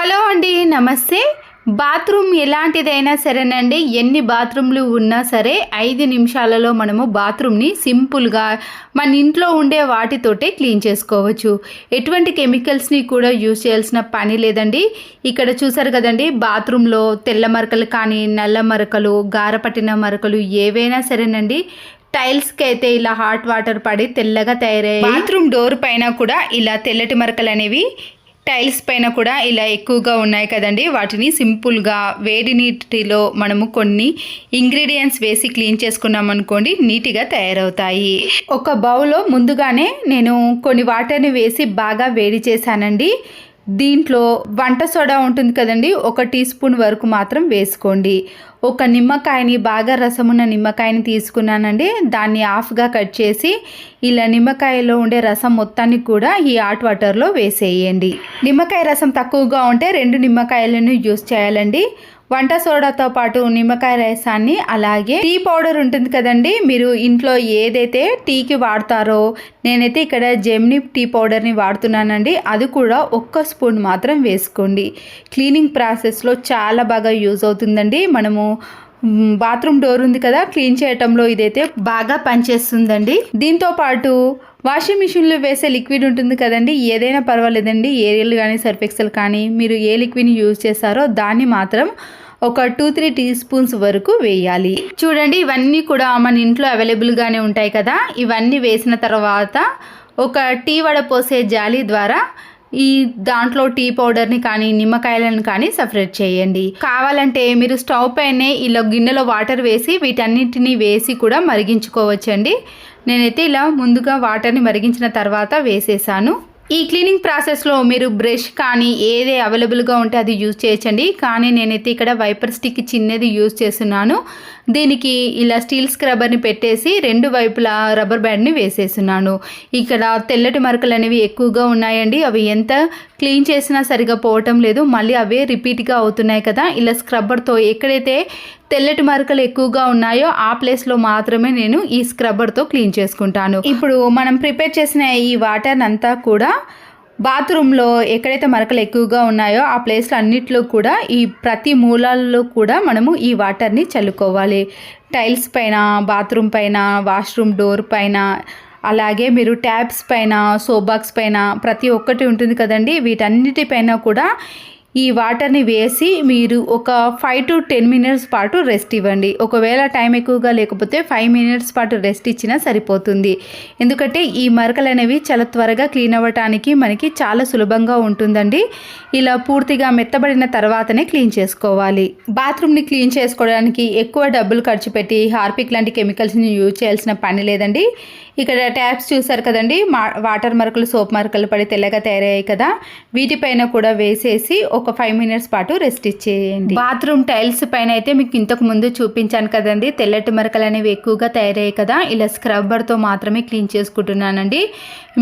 Hello అండి, నమస్తే. Bathroom ఎలాంటిదైనా సరేనండి, ఎన్ని బాత్రూమ్లు ఉన్నా సరే 5 నిమిషాలలో మనము బాత్రూమ్ని సింపుల్గా మన ఇంట్లో ఉండే వాటితోటే క్లీన్ చేసుకోవచ్చు. ఎటువంటి కెమికల్స్ని కూడా యూజ్ చేయాల్సిన పని లేదండి. ఇక్కడ చూసారు కదండి, బాత్రూంలో తెల్ల మరకలు కానీ, నల్ల మరకలు, గారపట్టిన మరకలు ఏవైనా సరేనండి, టైల్స్కి అయితే ఇలా హాట్ వాటర్ పడి తెల్లగా తయారయ్యాయి. బాత్రూమ్ డోర్ పైన కూడా ఇలా తెల్లటి మరకలు అనేవి, టైల్స్ పైన కూడా ఇలా ఎక్కువగా ఉన్నాయి కదండి. వాటిని సింపుల్గా వేడి నీటిలో మనము కొన్ని ఇంగ్రీడియంట్స్ వేసి క్లీన్ చేసుకున్నాం అనుకోండి, నీట్గా తయారవుతాయి. ఒక బౌల్లో ముందుగానే నేను కొన్ని వాటర్ని వేసి బాగా వేడి చేశానండి. దీంట్లో వంట సోడా ఉంటుంది కదండి, 1 టీ స్పూన్ వరకు మాత్రం వేసుకోండి. ఒక నిమ్మకాయని, బాగా రసమున్న నిమ్మకాయని తీసుకున్నానండి. దాన్ని హాఫ్గా కట్ చేసి ఇలా నిమ్మకాయలో ఉండే రసం మొత్తాన్ని కూడా ఈ హాట్ వాటర్లో వేసేయండి. నిమ్మకాయ రసం తక్కువగా ఉంటే 2 నిమ్మకాయలను యూస్ చేయాలండి. వంట సోడాతో పాటు నిమ్మకాయ రసాన్ని, అలాగే టీ పౌడర్ ఉంటుంది కదండి, మీరు ఇంట్లో ఏదైతే టీకి వాడతారో, నేనైతే ఇక్కడ జెమినీ టీ పౌడర్ని వాడుతున్నానండి. అది కూడా 1 స్పూన్ మాత్రం వేసుకోండి. క్లీనింగ్ ప్రాసెస్లో చాలా బాగా యూజ్ అవుతుందండి. మనము బాత్రూమ్ డోర్ ఉంది కదా, క్లీన్ చేయటంలో ఇదైతే బాగా పనిచేస్తుందండి. దీంతో పాటు వాషింగ్ మిషన్లో వేసే లిక్విడ్ ఉంటుంది కదండి, ఏదైనా పర్వాలేదండి, ఏరియల్ కానీ సర్ఫ్ ఎక్సెల్ కానీ, మీరు ఏ లిక్విడ్ని యూజ్ చేస్తారో దాన్ని మాత్రం ఒక 2-3 టీ స్పూన్స్ వరకు వేయాలి. చూడండి, ఇవన్నీ కూడా మన ఇంట్లో అవైలబుల్గానే ఉంటాయి కదా. ఇవన్నీ వేసిన తర్వాత ఒక టీ వడ పోసే జాలి ద్వారా ఈ దాంట్లో టీ పౌడర్ని కానీ, నిమ్మకాయలను కానీ సపరేట్ చేయండి. కావాలంటే మీరు స్టవ్ పైనే ఇలా గిన్నెలో వాటర్ వేసి వీటన్నిటిని వేసి కూడా మరిగించుకోవచ్చండి. నేనైతే ఇలా ముందుగా వాటర్ని మరిగించిన తర్వాత వేసేసాను. ఈ క్లీనింగ్ ప్రాసెస్లో మీరు బ్రష్ కానీ ఏది అవైలబుల్గా ఉంటే అది యూజ్ చేయొచ్చండి. కానీ నేనైతే ఇక్కడ వైపర్ స్టిక్ చిన్నది యూజ్ చేస్తున్నాను. దీనికి ఇలా స్టీల్ స్క్రబ్బర్ని పెట్టేసి 2 వైపులా రబ్బర్ బ్యాండ్ని వేసేస్తున్నాను. ఇక్కడ తెల్లటి మరకలు అనేవి ఎక్కువగా ఉన్నాయండి. అవి ఎంత క్లీన్ చేసినా సరిగా పోవటం లేదు, మళ్ళీ అవే రిపీట్గా అవుతున్నాయి కదా. ఇలా స్క్రబ్బర్తో ఎక్కడైతే తెల్లటి మరకలు ఎక్కువగా ఉన్నాయో ఆ ప్లేస్లో మాత్రమే నేను ఈ స్క్రబ్బర్తో క్లీన్ చేసుకుంటాను. ఇప్పుడు మనం ప్రిపేర్ చేసిన ఈ వాటర్ అంతా కూడా బాత్రూంలో ఎక్కడైతే మరకలు ఎక్కువగా ఉన్నాయో ఆ ప్లేస్లో అన్నిట్లో కూడా, ఈ ప్రతి మూలాల్లో కూడా మనము ఈ వాటర్ని చల్లుకోవాలి. టైల్స్ పైన, బాత్రూమ్ పైన, వాష్రూమ్ డోర్ పైన, అలాగే మీరు ట్యాప్స్ పైన, సోప్ బాక్స్ పైన, ప్రతి ఒక్కటి ఉంటుంది కదండి, వీటన్నిటిపైన కూడా ఈ వాటర్ని వేసి మీరు ఒక 5 to 10 మినిట్స్ పాటు రెస్ట్ ఇవ్వండి. ఒకవేళ టైం ఎక్కువగా లేకపోతే 5 మినిట్స్ పాటు రెస్ట్ ఇచ్చినా సరిపోతుంది. ఎందుకంటే ఈ మరకలు అనేవి చాలా త్వరగా క్లీన్ అవ్వటానికి మనకి చాలా సులభంగా ఉంటుందండి. ఇలా పూర్తిగా మెత్తబడిన తర్వాతనే క్లీన్ చేసుకోవాలి. బాత్రూమ్ని క్లీన్ చేసుకోవడానికి ఎక్కువ డబ్బులు ఖర్చు పెట్టి హార్పిక్ లాంటి కెమికల్స్ని యూజ్ చేయాల్సిన పని లేదండి. ఇక్కడ ట్యాప్స్ చూసారు కదండి, వాటర్ మరకలు, సోప్ మరకలు పడి తెల్లగా తయారయ్యాయి కదా, వీటిపైన కూడా వేసేసి ఒక 5 మినిట్స్ పాటు రెస్ట్ ఇచ్చేయండి. బాత్రూమ్ టైల్స్ పైన అయితే మీకు ఇంతకు ముందు చూపించాను కదండి, తెల్లటి మరకలు అనేవి ఎక్కువగా తయారయ్యాయి కదా. ఇలా స్క్రబ్బర్తో మాత్రమే క్లీన్ చేసుకుంటున్నానండి.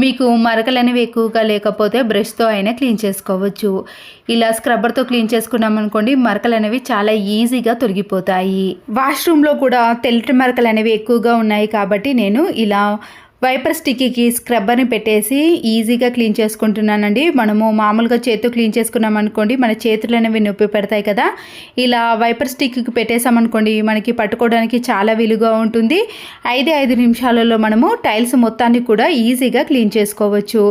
మీకు మరకలు అనేవి ఎక్కువగా లేకపోతే బ్రష్తో అయినా క్లీన్ చేసుకోవచ్చు. ఇలా స్క్రబ్బర్తో క్లీన్ చేసుకున్నాం అనుకోండి, మరకలు అనేవి చాలా ఈజీగా తొలగిపోతాయి. వాష్రూమ్లో కూడా తెల్లటి మరకలు అనేవి ఎక్కువగా ఉన్నాయి కాబట్టి నేను ఇలా వైపర్ స్టిక్కి స్క్రబ్బర్ని పెట్టేసి ఈజీగా క్లీన్ చేసుకుంటున్నానండి. మనము మామూలుగా చేతితో క్లీన్ చేసుకున్నాం అనుకోండి, మన చేతులు అనేవి నొప్పి పెడతాయి కదా. ఇలా వైపర్ స్టిక్కి పెట్టేసామనుకోండి, మనకి పట్టుకోవడానికి చాలా వీలుగా ఉంటుంది. 5 నిమిషాలలో మనము టైల్స్ మొత్తాన్ని కూడా ఈజీగా క్లీన్ చేసుకోవచ్చు.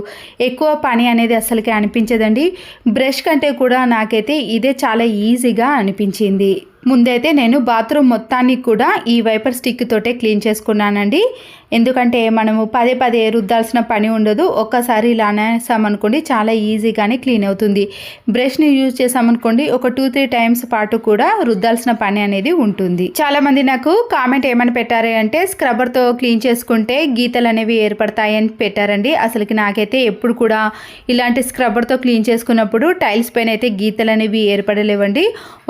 ఎక్కువ పని అనేది అసలుకి అనిపించదండి. బ్రష్ కంటే కూడా నాకైతే ఇదే చాలా ఈజీగా అనిపించింది. ముందైతే నేను బాత్రూమ్ మొత్తాన్ని కూడా ఈ వైపర్ స్టిక్ తోటే క్లీన్ చేసుకున్నానండి. ఎందుకంటే మనము పదే రుద్దాల్సిన పని ఉండదు. ఒక్కసారి ఇలా అనేసామనుకోండి చాలా ఈజీగానే క్లీన్ అవుతుంది. బ్రష్ని యూజ్ చేసామనుకోండి ఒక 2-3 టైమ్స్ పాటు కూడా రుద్దాల్సిన పని అనేది ఉంటుంది. చాలా మంది నాకు కామెంట్ ఏమని పెట్టారు అంటే, స్క్రబ్బర్తో క్లీన్ చేసుకుంటే గీతలు అనేవి ఏర్పడతాయని పెట్టారండి. అసలుకి నాకైతే ఎప్పుడు కూడా ఇలాంటి స్క్రబ్బర్తో క్లీన్ చేసుకున్నప్పుడు టైల్స్ పైన అయితే గీతలు అనేవి ఏర్పడలేవండి.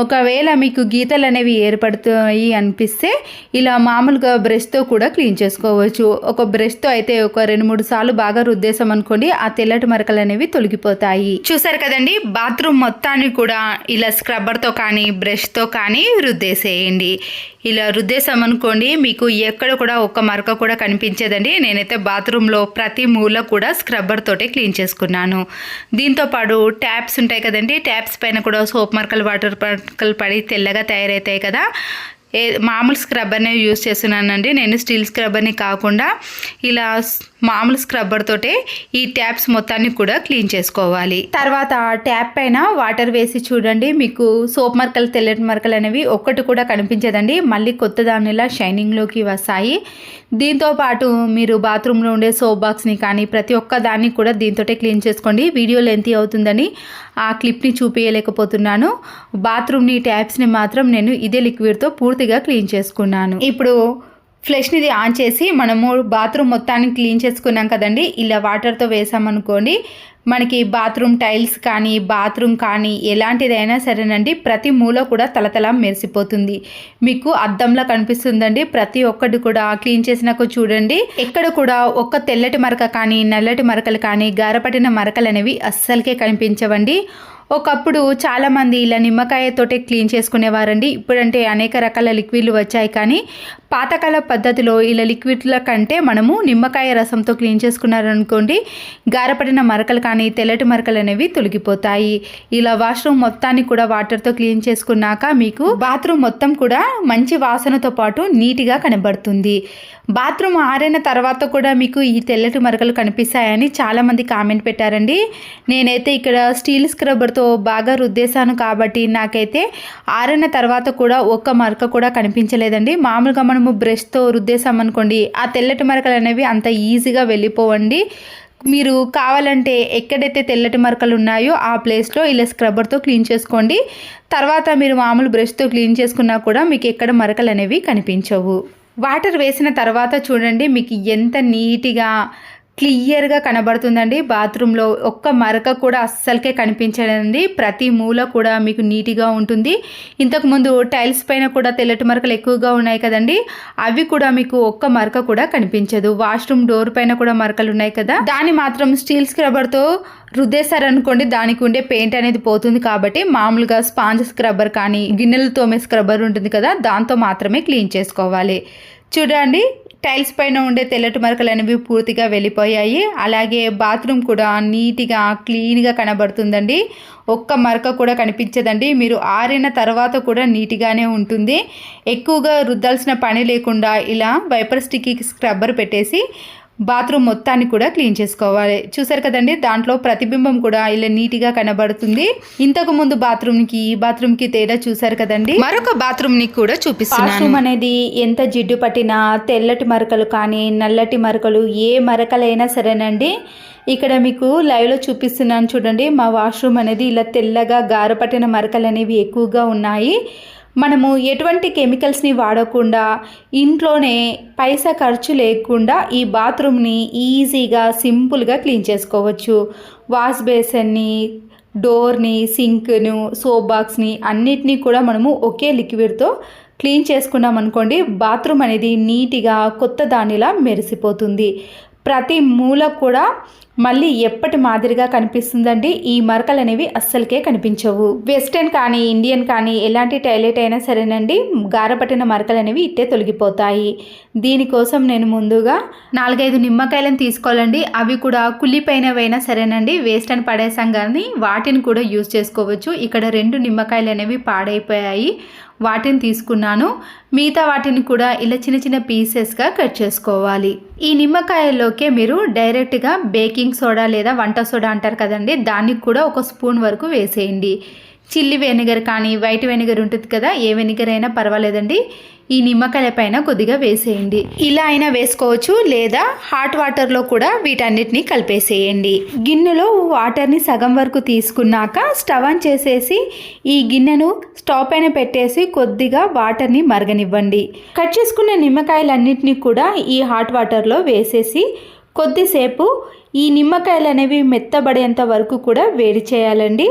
ఒకవేళ మీకు గీతలు అనేవి ఏర్పడుతాయి అనిపిస్తే ఇలా మామూలుగా బ్రష్తో కూడా క్లీన్ చేసుకోవచ్చు. ఒక బ్రష్తో అయితే ఒక 2-3 సార్లు బాగా రుద్దేశాం అనుకోండి, ఆ తెల్లటి మరకలు అనేవి తొలగిపోతాయి. చూసారు కదండి, బాత్రూమ్ మొత్తాన్ని కూడా ఇలా స్క్రబ్బర్తో కానీ బ్రష్తో కానీ రుద్దేసేయండి. ఇలా రుద్దేశామనుకోండి మీకు ఎక్కడ కూడా ఒక్క మరక కూడా కనిపించేదండి. నేనైతే బాత్రూంలో ప్రతి మూల కూడా స్క్రబ్బర్ తోటే క్లీన్ చేసుకున్నాను. దీంతోపాటు ట్యాప్స్ ఉంటాయి కదండి, ట్యాప్స్ పైన కూడా సోప్ మరకలు వాటర్ మరకలు పడి తెల్లగా తయారవుతాయి కదా, మామూలు స్క్రబ్బర్నే యూజ్ చేస్తున్నానండి నేను. స్టీల్ స్క్రబ్బర్ని కాకుండా ఇలా మామూలు స్క్రబ్బర్ తోటే ఈ ట్యాప్స్ మొత్తాన్ని కూడా క్లీన్ చేసుకోవాలి. తర్వాత ట్యాప్ పైన వాటర్ వేసి చూడండి, మీకు సోప్ మరకలు తెల్లటి మరకలు అనేవి ఒక్కటి కూడా కనిపించదండి. మళ్ళీ కొత్త దానిలా షైనింగ్లోకి వస్తాయి. దీంతోపాటు మీరు బాత్రూంలో ఉండే సోప్ బాక్స్ని కానీ ప్రతి ఒక్క దాన్ని కూడా దీంతోటే క్లీన్ చేసుకోండి. వీడియో లెంతీ అవుతుందని ఆ క్లిప్ని చూపించలేకపోతున్నాను. బాత్రూమ్ని ట్యాప్స్ని మాత్రం నేను ఇదే లిక్విడ్తో పూర్తిగా క్లీన్ చేసుకున్నాను. ఇప్పుడు ఫ్లష్ని ఆన్ చేసి మనము బాత్రూమ్ మొత్తాన్ని క్లీన్ చేసుకున్నాం కదండి, ఇలా వాటర్తో వేసామనుకోండి మనకి బాత్రూమ్ టైల్స్ కానీ బాత్రూమ్ కానీ ఎలాంటిదైనా సరేనండి ప్రతి మూల కూడా తలతల మెరిసిపోతుంది. మీకు అద్దంలా కనిపిస్తుందండి. ప్రతి ఒక్కటి కూడా క్లీన్ చేసినాక చూడండి, ఎక్కడ కూడా ఒక్క తెల్లటి మరక కానీ నల్లటి మరకలు కానీ గారపట్టిన మరకలు అనేవి అస్సలకే కనిపించవండి. ఒకప్పుడు చాలామంది ఇలా నిమ్మకాయతోటే క్లీన్ చేసుకునేవారండి. ఇప్పుడంటే అనేక రకాల లిక్విడ్లు వచ్చాయి, కానీ పాతకాల పద్ధతిలో ఇలా లిక్విడ్ల కంటే మనము నిమ్మకాయ రసంతో క్లీన్ చేసుకున్నారనుకోండి గారపడిన మరకలు కానీ తెల్లటి మరకలు అనేవి తొలగిపోతాయి. ఇలా వాష్రూమ్ మొత్తాన్ని కూడా వాటర్తో క్లీన్ చేసుకున్నాక మీకు బాత్రూమ్ మొత్తం కూడా మంచి వాసనతో పాటు నీట్గా కనబడుతుంది. బాత్రూమ్ ఆరిన తర్వాత కూడా మీకు ఈ తెల్లటి మరకలు కనిపిస్తాయని చాలామంది కామెంట్ పెట్టారండి. నేనైతే ఇక్కడ స్టీల్ స్క్రబ్బర్తో బాగా రుద్దేశాను కాబట్టి నాకైతే ఆరిన తర్వాత కూడా ఒక్క మరక కూడా కనిపించలేదండి. మామూలుగా మనము బ్రష్తో రుద్దేశామనుకోండి ఆ తెల్లటి మరకలు అనేవి అంత ఈజీగా వెళ్ళిపోవండి. మీరు కావాలంటే ఎక్కడైతే తెల్లటి మరకలు ఉన్నాయో ఆ ప్లేస్లో ఇలా స్క్రబ్బర్తో క్లీన్ చేసుకోండి. తర్వాత మీరు మామూలు బ్రష్తో క్లీన్ చేసుకున్నా కూడా మీకు ఎక్కడ మరకలు అనేవి కనిపించవు. వాటర్ వేసిన తర్వాత చూడండి మీకు ఎంత నీట్గా క్లియర్గా కనబడుతుందండి. బాత్రూంలో ఒక్క మరక కూడా అస్సలకే కనిపించదండి. ప్రతి మూల కూడా మీకు నీట్గా ఉంటుంది. ఇంతకుముందు టైల్స్ పైన కూడా తెల్లటి మరకలు ఎక్కువగా ఉన్నాయి కదండి, అవి కూడా మీకు ఒక్క మరక కూడా కనిపించదు. వాష్రూమ్ డోర్ పైన కూడా మరకలు ఉన్నాయి కదా, దాన్ని మాత్రం స్టీల్ స్క్రబ్బర్తో రుద్దేశారనుకోండి దానికి ఉండే పెయింట్ అనేది పోతుంది. కాబట్టి మామూలుగా స్పాంజ్ స్క్రబ్బర్ కానీ గిన్నెలు తోమే స్క్రబ్బర్ ఉంటుంది కదా, దాంతో మాత్రమే క్లీన్ చేసుకోవాలి. చూడండి టైల్స్ పైన ఉండే తెల్లటి మరకలు అనేవి పూర్తిగా వెళ్ళిపోయాయి. అలాగే బాత్రూమ్ కూడా నీట్గా క్లీన్గా కనబడుతుందండి. ఒక్క మరక కూడా కనిపించదండి. మీరు ఆరిన తర్వాత కూడా నీట్గానే ఉంటుంది. ఎక్కువగా రుద్దాల్సిన పని లేకుండా ఇలా వైపర్ స్టిక్కీ స్క్రబ్బర్ పెట్టేసి బాత్రూమ్ మొత్తాన్ని కూడా క్లీన్ చేసుకోవాలి. చూసారు కదండి, దాంట్లో ప్రతిబింబం కూడా ఇలా నీట్గా కనబడుతుంది. ఇంతకు ముందు బాత్రూమ్కి ఈ బాత్రూమ్కి తేడా చూసారు కదండి. మరొక బాత్రూమ్ని కూడా చూపిస్తున్నాను. బాత్రూమ్ అనేది ఎంత జిడ్డు పట్టినా తెల్లటి మరకలు కానీ నల్లటి మరకలు ఏ మరకలైనా సరేనండి, ఇక్కడ మీకు లైవ్లో చూపిస్తున్నాను చూడండి. మా వాష్రూమ్ అనేది ఇలా తెల్లగా గారపట్టిన మరకలు అనేవి ఎక్కువగా ఉన్నాయి. మనము ఎటువంటి కెమికల్స్ని వాడకుండా ఇంట్లోనే పైసా ఖర్చు లేకుండా ఈ బాత్రూమ్ని ఈజీగా సింపుల్గా క్లీన్ చేసుకోవచ్చు. వాష్ బేసిన్ని, డోర్ని, సింక్ను, సోప్ బాక్స్ని అన్నిటినీ కూడా మనము ఒకే లిక్విడ్తో క్లీన్ చేసుకున్నాం అనుకోండి బాత్రూమ్ అనేది నీట్గా కొత్త దానిలా మెరిసిపోతుంది. ప్రతి మూల కూడా మళ్ళీ ఎప్పటి మాదిరిగా కనిపిస్తుందండి. ఈ మరకలు అనేవి అస్సలకే కనిపించవు. వెస్టర్న్ కానీ ఇండియన్ కానీ ఎలాంటి టాయిలెట్ అయినా సరేనండి గారపట్టిన మరకలు అనేవి ఇట్టే తొలగిపోతాయి. దీనికోసం నేను ముందుగా 4-5 నిమ్మకాయలను తీసుకోవాలండి. అవి కూడా కుళ్ళిపోయినవైనా సరేనండి, వేస్ట్ అని పడేసాం కానీ వాటిని కూడా యూజ్ చేసుకోవచ్చు. ఇక్కడ 2 నిమ్మకాయలు అనేవి పాడైపోయాయి, వాటిని తీసుకున్నాను. మిగతా వాటిని కూడా ఇలా చిన్న చిన్న పీసెస్గా కట్ చేసుకోవాలి. ఈ నిమ్మకాయల్లోకే మీరు డైరెక్ట్గా బేకింగ్ సోడా లేదా వంట సోడా అంటారు కదండి, దానికి కూడా 1 స్పూన్ వరకు వేసేయండి. చిల్లీ వెనిగర్ కానీ వైట్ వెనిగర్ ఉంటుంది కదా, ఏ వెనిగర్ అయినా పర్వాలేదండి. ఈ నిమ్మకాయల పైన కొద్దిగా వేసేయండి. ఇలా అయినా వేసుకోవచ్చు, లేదా హాట్ వాటర్లో కూడా వీటన్నిటిని కలిపేసేయండి. గిన్నెలో వాటర్ని సగం వరకు తీసుకున్నాక స్టవ్ ఆన్ చేసేసి ఈ గిన్నెను స్టవ్ పైన పెట్టేసి కొద్దిగా వాటర్ని మరగనివ్వండి. కట్ చేసుకున్న నిమ్మకాయలన్నిటినీ కూడా ఈ హాట్ వాటర్లో వేసేసి కొద్దిసేపు ఈ నిమ్మకాయలు అనేవి మెత్తబడేంత వరకు కూడా వేడి చేయాలండి.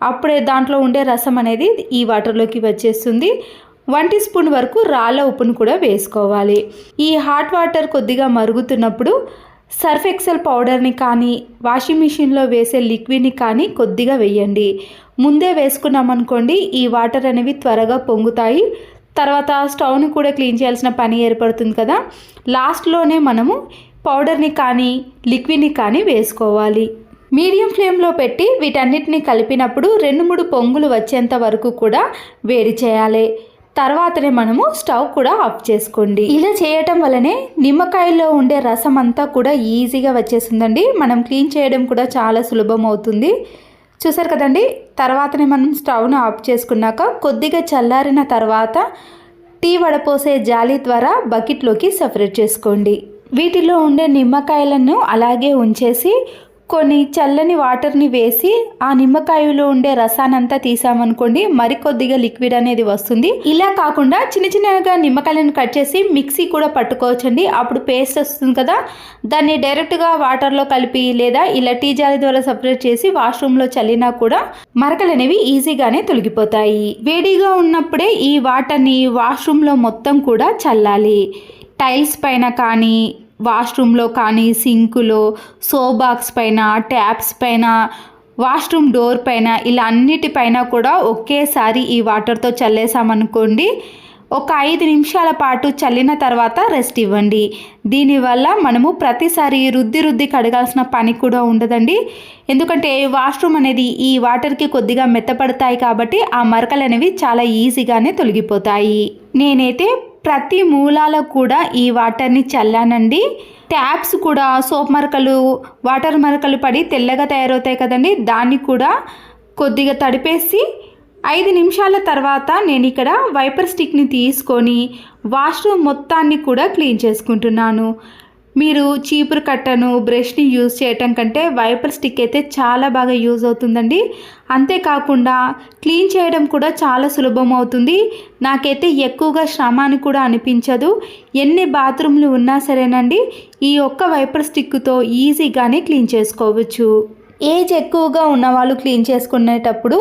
అప్పుడే దాంట్లో ఉండే రసం అనేది ఈ వాటర్లోకి వచ్చేస్తుంది. 1 టీ స్పూన్ వరకు రాళ్ళ ఉప్పును కూడా వేసుకోవాలి. ఈ హాట్ వాటర్ కొద్దిగా మరుగుతున్నప్పుడు సర్ఫ్ ఎక్సెల్ పౌడర్ని కానీ వాషింగ్ మిషన్లో వేసే లిక్విడ్ని కానీ కొద్దిగా వేయండి. ముందే వేసుకున్నామనుకోండి ఈ వాటర్ అనేవి త్వరగా పొంగుతాయి. తర్వాత స్టవ్ని కూడా క్లీన్ చేయాల్సిన పని ఏర్పడుతుంది కదా. లాస్ట్లోనే మనము పౌడర్ని కానీ లిక్విడ్ని కానీ వేసుకోవాలి. మీడియం ఫ్లేమ్లో పెట్టి వీటన్నిటిని కలిపినప్పుడు 2-3 పొంగులు వచ్చేంత వరకు కూడా వేడి చేయాలి. తర్వాతనే మనము స్టవ్ కూడా ఆఫ్ చేసుకోండి. ఇలా చేయటం వల్లనే నిమ్మకాయలో ఉండే రసం అంతా కూడా ఈజీగా వచ్చేస్తుందండి. మనం క్లీన్ చేయడం కూడా చాలా సులభం అవుతుంది. చూసారు కదండి. తర్వాతనే మనం స్టవ్ను ఆఫ్ చేసుకున్నాక కొద్దిగా చల్లారిన తర్వాత టీ వడపోసే జాలి ద్వారా బకెట్లోకి సపరేట్ చేసుకోండి. వీటిలో ఉండే నిమ్మకాయలను అలాగే ఉంచేసి కొన్ని చల్లని వాటర్ని వేసి ఆ నిమ్మకాయలో ఉండే రసానంతా తీసామనుకోండి మరికొద్దిగా లిక్విడ్ అనేది వస్తుంది. ఇలా కాకుండా చిన్న చిన్నగా నిమ్మకాయలను కట్ చేసి మిక్సీ కూడా పట్టుకోవచ్చండి. అప్పుడు పేస్ట్ వస్తుంది కదా, దాన్ని డైరెక్ట్గా వాటర్లో కలిపి లేదా ఇలా టీ జాలి ద్వారా సపరేట్ చేసి వాష్రూమ్లో చల్లినా కూడా మరకలు అనేవి ఈజీగానే తొలగిపోతాయి. వేడిగా ఉన్నప్పుడే ఈ వాటర్ని వాష్రూమ్లో మొత్తం కూడా చల్లాలి. టైల్స్ పైన కానీ వాష్రూమ్లో కానీ సింకులో సోప్ బాక్స్ పైన ట్యాప్స్ పైన వాష్రూమ్ డోర్ పైన ఇలా అన్నిటిపైన కూడా ఒకేసారి ఈ వాటర్తో చల్లేసామనుకోండి ఒక 5 నిమిషాల పాటు చల్లిన తర్వాత రెస్ట్ ఇవ్వండి. దీనివల్ల మనము ప్రతిసారి రుద్ది కడగాల్సిన పని కూడా ఉండదండి. ఎందుకంటే వాష్రూమ్ అనేది ఈ వాటర్కి కొద్దిగా మెత్తపడతాయి కాబట్టి ఆ మరకలు అనేవి చాలా ఈజీగానే తొలగిపోతాయి. నేనైతే ప్రతి మూలాలకు కూడా ఈ వాటర్ని చల్లానండి. ట్యాప్స్ కూడా సోప్ మరకలు వాటర్ మరకలు పడి తెల్లగా తయారవుతాయి కదండి, దాన్ని కూడా కొద్దిగా తడిపేసి 5 నిమిషాల తర్వాత నేను ఇక్కడ వైపర్ స్టిక్ని తీసుకొని వాష్రూమ్ మొత్తాన్ని కూడా క్లీన్ చేసుకుంటున్నాను. మీరు చీపురు కట్టను బ్రష్ని యూజ్ చేయటం కంటే వైపర్ స్టిక్ అయితే చాలా బాగా యూజ్ అవుతుందండి. అంతేకాకుండా క్లీన్ చేయడం కూడా చాలా సులభం అవుతుంది. నాకైతే ఎక్కువగా శ్రమ అని కూడా అనిపించదు. ఎన్ని బాత్రూమ్లు ఉన్నా సరేనండి ఈ ఒక్క వైపర్ స్టిక్తో ఈజీగానే క్లీన్ చేసుకోవచ్చు. ఏజ్ ఎక్కువగా ఉన్నవాళ్ళు క్లీన్ చేసుకునేటప్పుడు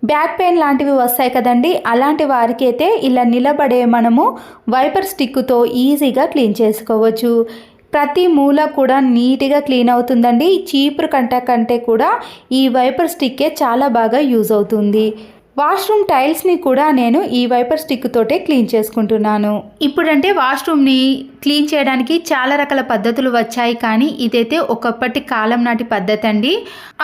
బ్యాక్ పెయిన్ లాంటివి వస్తాయి కదండి, అలాంటి వారికి అయితే ఇలా నిలబడే మనము వైపర్ స్టిక్తో ఈజీగా క్లీన్ చేసుకోవచ్చు. ప్రతి మూల కూడా నీట్గా క్లీన్ అవుతుందండి. చీపురు కంటే కూడా ఈ వైపర్ స్టిక్కే చాలా బాగా యూజ్ అవుతుంది. వాష్రూమ్ టైల్స్ని కూడా నేను ఈ వైపర్ స్టిక్ తోటే క్లీన్ చేసుకుంటున్నాను. ఇప్పుడంటే వాష్రూమ్ని క్లీన్ చేయడానికి చాలా రకాల పద్ధతులు వచ్చాయి, కానీ ఇదైతే ఒకప్పటి కాలం నాటి పద్ధతి అండి.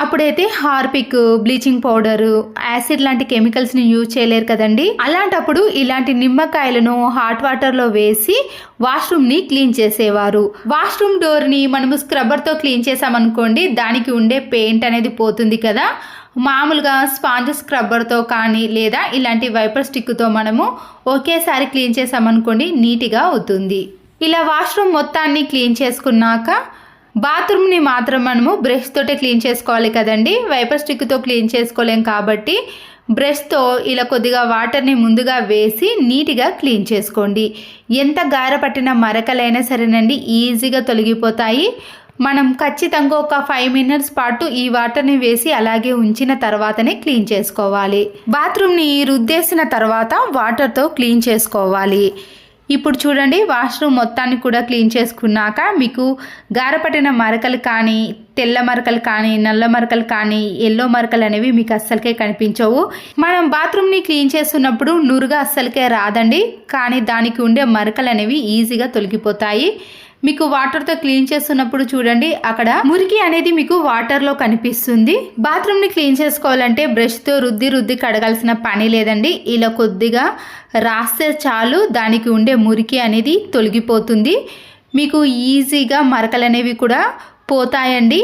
అప్పుడైతే హార్పిక్, బ్లీచింగ్ పౌడరు, యాసిడ్ లాంటి కెమికల్స్ని యూజ్ చేయలేరు కదండి. అలాంటప్పుడు ఇలాంటి నిమ్మకాయలను హాట్ వాటర్లో వేసి వాష్రూమ్ని క్లీన్ చేసేవారు. వాష్రూమ్ డోర్ని మనము స్క్రబ్బర్తో క్లీన్ చేసామనుకోండి దానికి ఉండే పెయింట్ అనేది పోతుంది కదా. మామూలుగా స్పాంజ్ స్క్రబ్బర్తో కానీ లేదా ఇలాంటి వైపర్ స్టిక్తో మనము ఒకేసారి క్లీన్ చేసామనుకోండి నీట్గా అవుతుంది. ఇలా వాష్రూమ్ మొత్తాన్ని క్లీన్ చేసుకున్నాక బాత్రూమ్ని మాత్రం మనము బ్రష్ తోటే క్లీన్ చేసుకోవాలి కదండి. వైపర్ స్టిక్తో క్లీన్ చేసుకోలేం కాబట్టి బ్రష్తో ఇలా కొద్దిగా వాటర్ని ముందుగా వేసి నీట్గా క్లీన్ చేసుకోండి. ఎంత గార పట్టిన మరకలైనా సరేనండి ఈజీగా తొలగిపోతాయి. మనం ఖచ్చితంగా ఒక 5 మినిట్స్ పాటు ఈ వాటర్ని వేసి అలాగే ఉంచిన తర్వాతనే క్లీన్ చేసుకోవాలి. బాత్రూమ్ని రుద్దేసిన తర్వాత వాటర్తో క్లీన్ చేసుకోవాలి. ఇప్పుడు చూడండి వాష్రూమ్ మొత్తాన్ని కూడా క్లీన్ చేసుకున్నాక మీకు గారపట్టిన మరకలు కానీ తెల్ల మరకలు కానీ నల్ల మరకలు కానీ ఎల్లో మరకలు అనేవి మీకు అస్సలకే కనిపించవు. మనం బాత్రూమ్ని క్లీన్ చేస్తున్నప్పుడు నురుగా అస్సలకే రాదండి, కానీ దానికి ఉండే మరకలు అనేవి ఈజీగా తొలగిపోతాయి. మీకు వాటర్తో క్లీన్ చేస్తున్నప్పుడు చూడండి అక్కడ మురికి అనేది మీకు వాటర్లో కనిపిస్తుంది. బాత్రూమ్ని క్లీన్ చేసుకోవాలంటే బ్రష్తో రుద్ది కడగాల్సిన పని లేదండి. ఇలా కొద్దిగా రాస్తే చాలు దానికి ఉండే మురికి అనేది తొలగిపోతుంది. మీకు ఈజీగా మరకలు అనేవి కూడా పోతాయండి.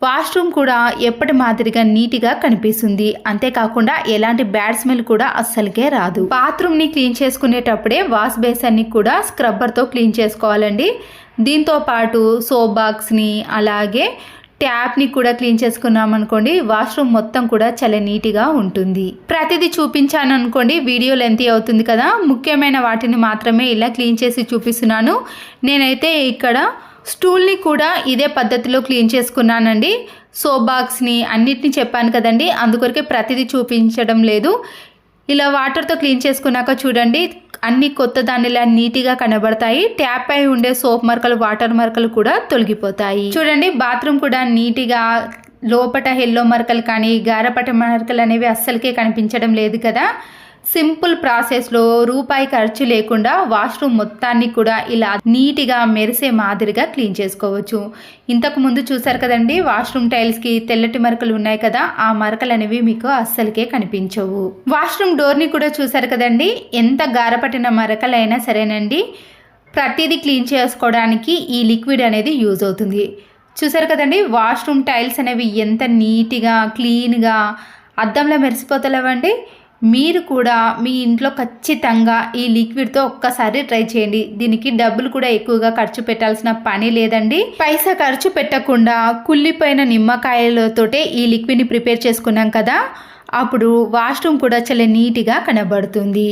వాష్రూమ్ కూడా ఎప్పటి మాదిరిగా నీట్గా కనిపిస్తుంది. అంతేకాకుండా ఎలాంటి బ్యాడ్ స్మెల్ కూడా అస్సలకే రాదు. బాత్రూమ్ని క్లీన్ చేసుకునేటప్పుడే వాష్ బేసిన్ని కూడా స్క్రబ్బర్తో క్లీన్ చేసుకోవాలండి. దీంతో పాటు సోప్ బాక్స్ని అలాగే ట్యాప్ని కూడా క్లీన్ చేసుకున్నాం అనుకోండి వాష్రూమ్ మొత్తం కూడా చాలా నీట్గా ఉంటుంది. ప్రతిదీ చూపించాను అనుకోండి వీడియో లెంతీ అవుతుంది కదా, ముఖ్యమైన వాటిని మాత్రమే ఇలా క్లీన్ చేసి చూపిస్తున్నాను. నేనైతే ఇక్కడ స్టూల్ని కూడా ఇదే పద్ధతిలో క్లీన్ చేసుకున్నానండి. సోప్ బాక్స్ని అన్నిటిని చెప్పాను కదండి, అందుకొరకే ప్రతిదీ చూపించడం లేదు. ఇలా వాటర్తో క్లీన్ చేసుకున్నాక చూడండి అన్ని కొత్త దానిలా నీట్గా కనబడతాయి. ట్యాప్ పై ఉండే సోప్ మరకలు, వాటర్ మరకలు కూడా తొలగిపోతాయి. చూడండి బాత్రూమ్ కూడా నీట్గా లోపట ఎల్లో మరకలు కానీ గారపట మరకలు అనేవి అస్సలకే కనిపించడం లేదు కదా. సింపుల్ ప్రాసెస్లో రూపాయి ఖర్చు లేకుండా వాష్రూమ్ మొత్తాన్ని కూడా ఇలా నీట్గా మెరిసే మాదిరిగా క్లీన్ చేసుకోవచ్చు. ఇంతకు ముందు చూసారు కదండి వాష్రూమ్ టైల్స్కి తెల్లటి మరకలు ఉన్నాయి కదా, ఆ మరకలు అనేవి మీకు అస్సలకే కనిపించవు. వాష్రూమ్ డోర్ని కూడా చూసారు కదండి, ఎంత గారపట్టిన మరకలైనా సరేనండి ప్రతిదీ క్లీన్ చేసుకోవడానికి ఈ లిక్విడ్ అనేది యూజ్ అవుతుంది. చూసారు కదండి వాష్రూమ్ టైల్స్ అనేవి ఎంత నీట్గా క్లీన్గా అద్దంలో మెరిసిపోతలేవండి. మీరు కూడా మీ ఇంట్లో ఖచ్చితంగా ఈ లిక్విడ్తో ఒక్కసారి ట్రై చేయండి. దీనికి డబ్బులు కూడా ఎక్కువగా ఖర్చు పెట్టాల్సిన పని లేదండి. పైసా ఖర్చు పెట్టకుండా కుళ్ళిపోయిన నిమ్మకాయలతోటే ఈ లిక్విడ్ని ప్రిపేర్ చేసుకున్నాం కదా, అప్పుడు వాష్రూమ్ కూడా చాలా నీట్గా కనబడుతుంది.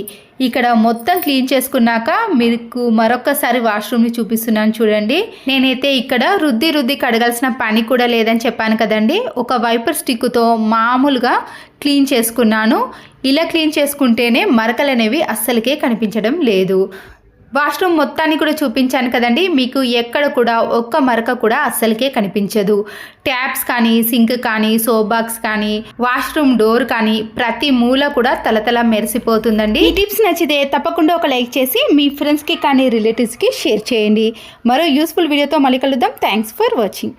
ఇక్కడ మొత్తం క్లీన్ చేసుకున్నాక మీకు మరొకసారి వాష్రూమ్ని చూపిస్తున్నాను చూడండి. నేనైతే ఇక్కడ రుద్ది కడగాల్సిన పని కూడా లేదని చెప్పాను కదండి. ఒక వైపర్ స్టిక్తో మామూలుగా క్లీన్ చేసుకున్నాను. ఇలా క్లీన్ చేసుకుంటేనే మరకలు అనేవి అస్సలకే కనిపించడం లేదు. వాష్రూమ్ మొత్తాన్ని కూడా చూపించాను కదండి, మీకు ఎక్కడ కూడా ఒక్క మరక కూడా అస్సలకే కనిపించదు. ట్యాప్స్ కానీ, సింక్ కానీ, సోప్ బాక్స్ కానీ, వాష్రూమ్ డోర్ కానీ ప్రతి మూల కూడా తలతల మెరిసిపోతుందండి. ఈ టిప్స్ నచ్చితే తప్పకుండా ఒక లైక్ చేసి మీ ఫ్రెండ్స్కి కానీ రిలేటివ్స్కి షేర్ చేయండి. మరో యూస్ఫుల్ వీడియోతో మళ్ళీ కలుద్దాం. Thanks for watching.